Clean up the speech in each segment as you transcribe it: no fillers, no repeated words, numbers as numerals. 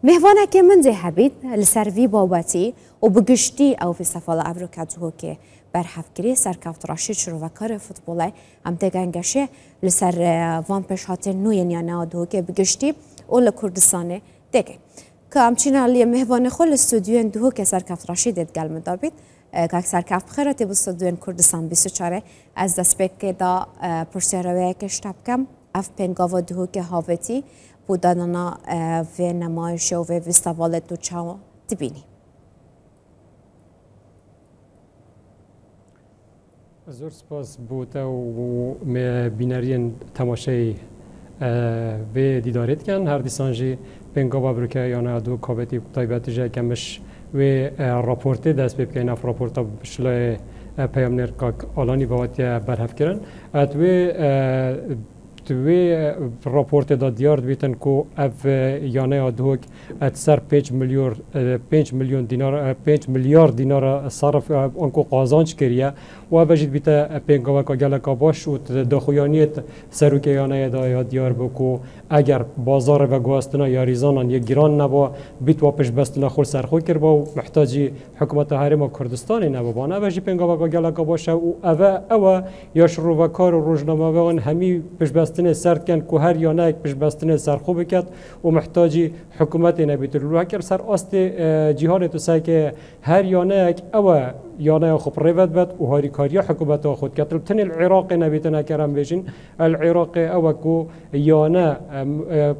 مهوانه که من زی هبید لسروی بابتی و بگشتی او في سفال افریقا که برحفگری سرکفت راشید شروع و کار فوتباله هم تگنگشه لسر وان پیش هاتن نوین یا نادو که بگشتی و لکردستانه دیگه که همچین علی مهوان خول استودیوین دو که سرکفت راشید ادگل مدابید که سرکفت خیراتی با استودیوین کردستان 24 از دست بکه دا پرسیاروی که شتاب کم اف پنگاوا دو که هاوتی بودانا و نمایش و وستاوال دو چاو تبینی. زور سپاس بوده و بینارین تماشای و دیدارت کن هر دیسانجی پنگاوا بروکه یا نه دو کابتی تایباتی جای کمش و راپورته دست بکن اف راپورتا بشلای پیام نرکاک آلانی باوتی برهف کردن اتوی توی راپورت داد دیار بیتن کو اف یانه ادوک ات سر 5 میلیارد دینار صرف انکو قازانچ کریه و بجید بیت پنگاوا کا گلکا باش و دخویانیت سروک یانه دا دیار بکو اگر بازار و گواستنا یا ریزانان یک گران نبا بیت واپش بستنا خور سرخو کر با محتاجی حکومت حرم کردستان نبا بانه بجید پنگاوا کا گلکا باش و او یا شروع و کار و روزنامه و همی پش بستنه سرد کن که هر یانه یک پش بستنه سرخو بکد و محتاجی حکومت نبیت رو کر سر است جهان تو سعی که هر یانه یک او یانه خوب روید بد و هاری کاری حکومت خود کتل تن العراق نبیتنا کرم بیشین العراق او کو یانه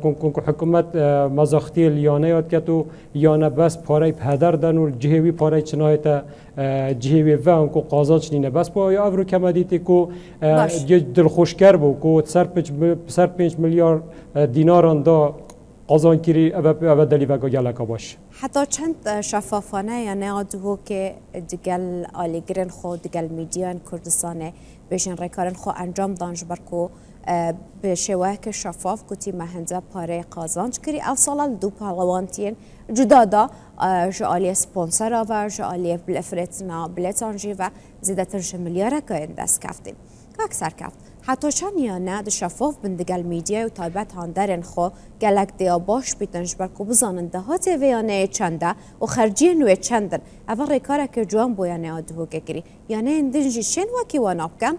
کن حکومت مزاختی یانه یاد کتو یانه بس پاره پدر دنول جهوی پاره چنایت جهوی و انکو قازانچ نینه بس با یا افرو کمدیتی کو دلخوشگر بو کو سر 5 میلیارد دیناران دا قازان کری او دلی و گلکا باش حتی چند شفافانه یا نادو که دگل آلیگرن خو دگل میدیان کردستانه بیشن رکارن خو انجام دانش برکو به شواک شفاف کتی مهنده پاره قازانچ کری او سالال دو پالوانتین جدا دا جعالی سپونسر و جعالی بلفرتنا بلتانجی و زیدترش ملیاره که این دست کفتین که اکثر کفت حتی چند یا نه د شفاف بندگل میدیا و تایبت هاندرن خو گلک دیا باش بیتنش برکو بزانن دهات ویانه چنده و خرجی نوی چندن اول ریکاره که جوان بویانه آدهو گگری یعنی اندنجی شن وکی واناب کن؟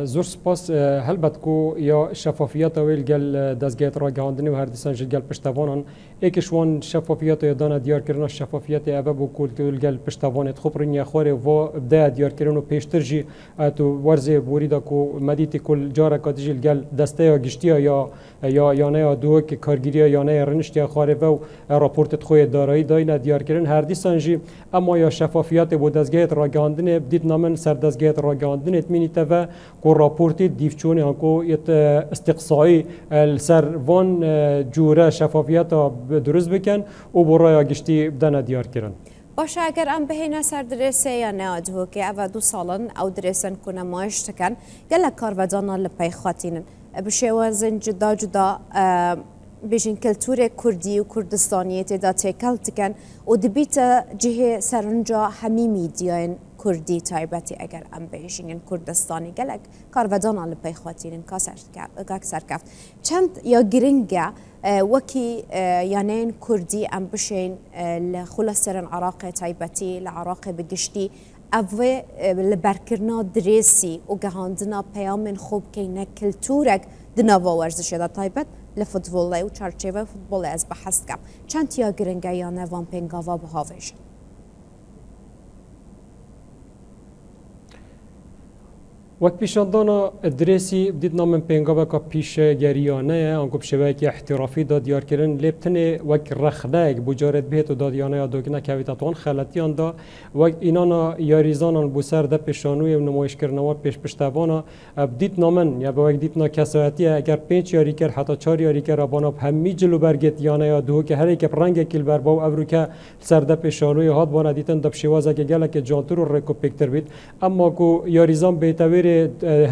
زور سپاس هلبت کو یا شفافیت ویل گل دزگیت را گاندنی و هر دیسان جل پشتوانان ایکشوان شفافیت یادان دیار کردن شفافیت اوه بو کل گل پشتوانت خوب رنیا خوره و ده دیار کردن و پیشترجی تو ورزه بوریدا کو مدیتی کل جاره کاتجیل گل دسته یا گشتیا یا یانه دو که کارگیری یانه رنشتیا خوره و راپورت خوی دارایی داینا دیار کردن هر دیسان جی اما یا شفافیت بو دزگیت را گاندنی بدید نامن سر دزگیت را گاندنی اتمینی و کو راپورتی دیفچونی هنگو یت استقصایی سر وان جوره شفافیت درست بکن و برای گشتی بدن دیار کردن. باشه اگر ام بهینه سر درسه یا نه ادهو که او 2 سالن او درسن کنه مایش تکن گلک کارودانا لپی خاطینن بشوازن جدا بیشین کلتور کردی و کردستانی تدا تکل تکن و دبیت جه سرنجا همی میدیاین کردی تایبتی اگر ام بیشین کردستانی گلک کارودانا لپی خاطینن کاک سرکفت چند یا گرینگه وکی یعنی کردی ام بشین لخلاصرن عراق تایبتی لعراق بگشتی اوه لبرکرنا درسی و گهاندنا پیام خوب که نه کلتورک دنوا ورزش دا تایبت لفوتبال و چارچوبه فوتبال از بحث کم چند تیا گرنگه یا نوان پنگاوا بهاوش وقت پیشاندانا درسی بدید نام پنگاوا کا پیش گریانه آنکو بشوی که احترافی داد دیار کردن لبتنه وقت رخنه بجارت بهت و داد یانه دوگنه که ویتاتوان خلطیان دا وقت اینانا یاریزانان بسر ده پیشانوی و نمایش کردنوار پیش پشتوانا بدید نامن یا با وقت دیدنا کسایتی اگر 5 یاری کرد حتی 4 یاری کرد ابانا همی جلو برگت یانه دو که هر یک رنگ کل بر با ابرو که سر ده پیشانوی هات بانا دیدن دب شوازه که گله که جانتور رو رکو پکتر بید اما کو یاریزان بیتویر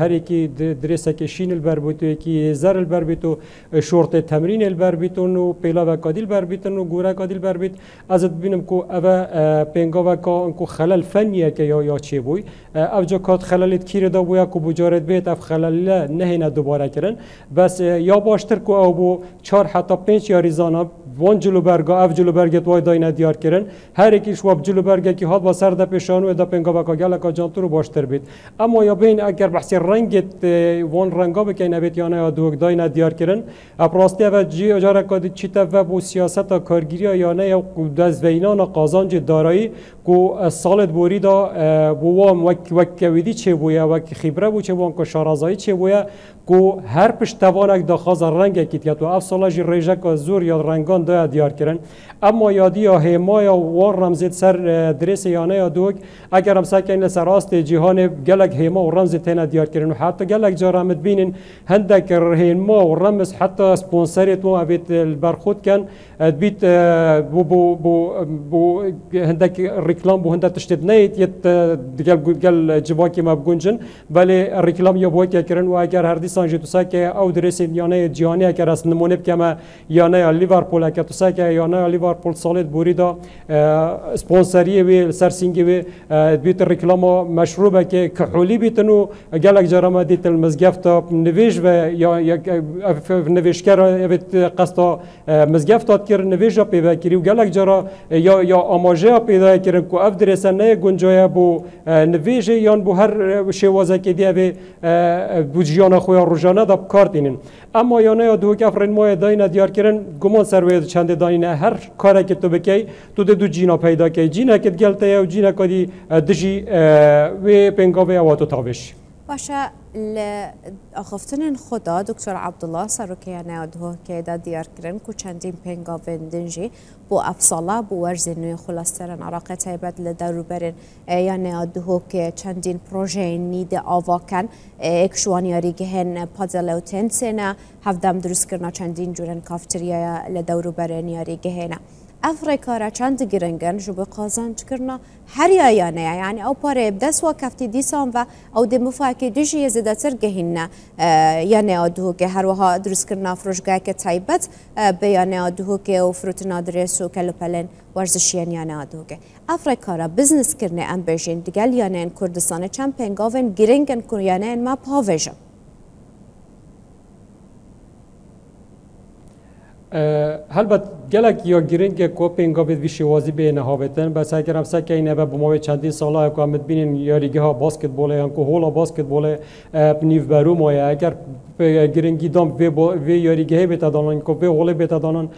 هر یکی درسه که شین البر بیتو یکی زر البر بیتو شورت تمرین البر بیتون و پیلا و کادیل بر بیتون و گوره کادیل بر بیت ازت ببینم کو اوا پنگا و کو خلل فنیه که یا چی بوی اوجا کات خللت کیر دا بویا کو بجارت بیت اف خلل نه نه دوباره کردن بس یا باشتر کو او بو 4 حتی 5 یا ریزانا وان جلو برگا اف جلو برگت وای داینه دیار کردن هر یکیش واب جلو برگا کی هات با سر د پیشانو د پنگا و گالا کا جانتو باشتر بیت اما یا بین اگر بحث رنگت وان رنگا بکنه بیت یا نه دوک داینه دیار کردن اپراستی و جی اجاره کادی چیتا و بو سیاست کارگیری یا نه دز وینان قازانج دارایی کو سالت بوری دا بوام وک ویدی چه بویا وک خبره بو چه وان کو شارازایی چه بویا کو هر پشتوانک دا خاز رنگ کیت تو اف سالاج ریجک زور یا رنگان دا دیار کردن اما یادی یا هما یا وار رمزت سر درس یا نه دوک اگر هم سکن سر راست جهان گلک هما و رمز تن دیار کردن و حتی گلک جارمت بینن هندک هما و رمز حتی سپانسرت مو اویت برخود کن بیت بو هندک رکلام بو هندک تشتت نیت یت گل جواکی مبگونجن ولی رکلام یا بو کردن و اگر هر دیسان جتو سکه او درس یا نه جهانی اگر اس نمونه بکم یا نه لیورپول اگر تو سکه یا نه لیورپول سالت بوریدا سپانسری و سرسینگی و بیت رکلام مشروبه که کحولی بیتنو گلک جرام دیت المزگفت نویج و یا نویشگر بیت قصد مزگفت کر نویجا پیدا کری و گلک جرا یا آماژه پیدا کردن کو اف درسن نه گنجای بو نویج یان بو هر شوازه که دی بو جیان خو روزانه داب کارتینن اما یا نه دو کفرن مو داینه دیار کردن گمان سروید چند داینه هر کاری که تو بکی تو دو جینا پیدا کی جینا که گلته و جینا کدی دجی و پنگاوی اواتو تاوش باشه لآخفتن خدا دکتر عبدالله سروکیانه ادوه که دا دیار کرن کو چندین پنگاوین دنجی بو افصاله بو ورزنوی خلاصترن عراقه تایبت لدارو برن یعنی ادوه که چندین پروژه نید آواکن اکشوانیاری گهن پادل و تنسنه هفدم درست کرنا چندین جورن کافتریا لدارو برن یاری گهنه افریقا را چند گرنگن جو به قازانج کرنا هر یانه یعنی او پاره بدس و کفتی دیسان و او د مفاکی دیجی زده تر گهینه یعنی ادوه که هر وها درست کرنا فروشگاه که تایبت به یعنی ادوه که او فروتنا درس و کلوپلن ورزشیان یعنی ادوه که افریقا را بزنس کرنه ام بجین دیگل یعنی کردستان چند پنگاون گرنگن کن یعنی ما پاویجم هلبت گلک یا گرینگ کوپینگا بید ویشی وازی به نهاوتن بس اگر هم سکه اینه با ما چندین ساله که همت بینین یاریگه ها باسکتباله یا که هولا باسکتباله نیو برو مایه اگر گرینگی دام وی یاریگه بتدانن که وی هوله بتدانن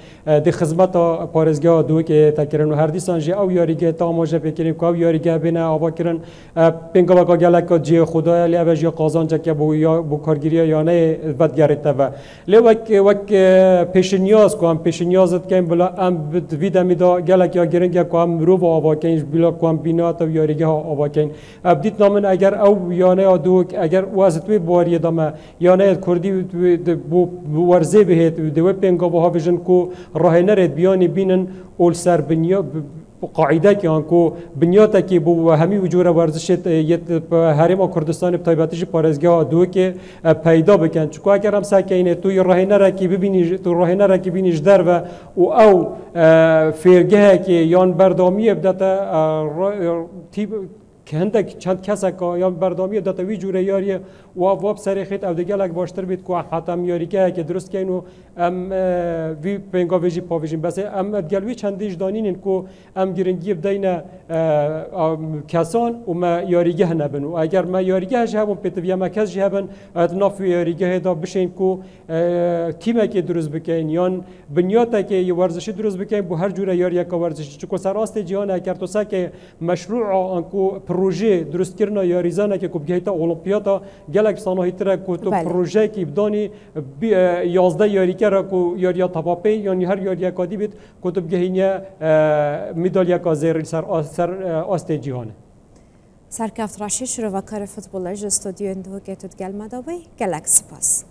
دی خدمت پارزگاه دو که تکرن و هر دیسان جه او یاریگه تا ماجه بکنیم که او یاریگه بینه آوا کرن پینگا با گلک جه خدای لیوج یا قازانجه که بو کارگیری یا نه بدگرته و وک پیش نیاز که هم پیش نیازت که بلا ام ویدم میدا گلک یا گرنگ که هم رو با آواکنش بلا که هم بینات و یاریگه ها آواکن ابدیت نامن اگر او یانه دو اگر واسطوی باری دام یانه کردی بو ورزه بهت دو پنگا با هاویژن کو راه نرد بیانی بینن اول سر بنیا قاعده که آنکو بنیاد که بو همی وجود ورزشت یت حریم کردستان بتایباتش پارزگاه دو که پیدا بکن چون اگر هم سکینه توی راه نرکی ببینی تو راه نرکی بینیش در و او فرگه که یان بردامی بدت تیب که هندک چند کسا که یا بردامی داتا وی جوره یاری و واب سریخت او دیگه لگ باشتر بید که حتی یاری که درست که اینو ام وی پنگا ویجی پاویجین بس ام ادگلوی چندیش دانین که ام گرنگی بدین کسان و ما یاریگه نبن و اگر ما یاریگه جهبون پیتویا مکز جهبن اتناف یاریگه دا بشین که تیمه که درست بکن یان بنیاده که یه ورزشی درست بکن بو هر جوره یاری که ورزشی چون سراست جهان اگر تو سکه مشروع آنکو پروژه درست کردن یا ریزانه که کوبگیتا المپیادا گلک سانهایی تر کو تو پروژه کی بدانی 11 یاری کرا کو یاریا تاپاپی یعنی هر یاریا کادی بید کتب گهینیا مدالیا کازر سر آست جهان سرکفت راشی شروع و کار فوتبال استودیو اندو که تو گل مداوی گلک سپاس